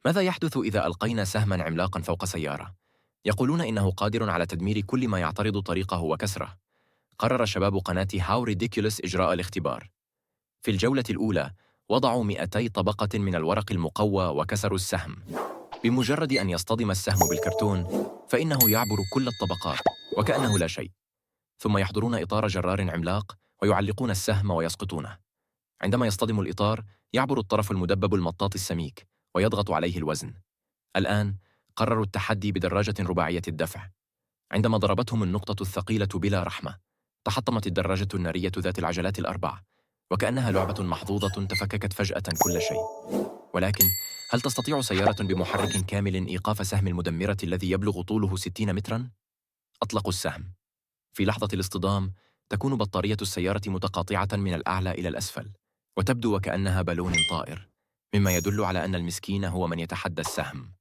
ماذا يحدث إذا ألقينا سهماً عملاقاً فوق سيارة؟ يقولون إنه قادر على تدمير كل ما يعترض طريقه وكسره. قرر شباب قناة هاو ريديكولوس إجراء الاختبار. في الجولة الأولى وضعوا 200 طبقة من الورق المقوى وكسروا السهم. بمجرد أن يصطدم السهم بالكرتون فإنه يعبر كل الطبقات وكأنه لا شيء. ثم يحضرون إطار جرار عملاق ويعلقون السهم ويسقطونه. عندما يصطدم الإطار يعبر الطرف المدبب المطاط السميك ويضغط عليه الوزن. الآن قرروا التحدي بدراجة رباعية الدفع. عندما ضربتهم النقطة الثقيلة بلا رحمة تحطمت الدراجة النارية ذات العجلات الأربع، وكأنها لعبة محظوظة تفككت فجأة كل شيء. ولكن هل تستطيع سيارة بمحرك كامل إيقاف سهم المدمرة الذي يبلغ طوله 60 متراً؟ أطلقوا السهم. في لحظة الاصطدام تكون بطارية السيارة متقاطعة من الأعلى إلى الأسفل، وتبدو وكأنها بالون طائر، مما يدل على أن المسكين هو من يتحدى السهم.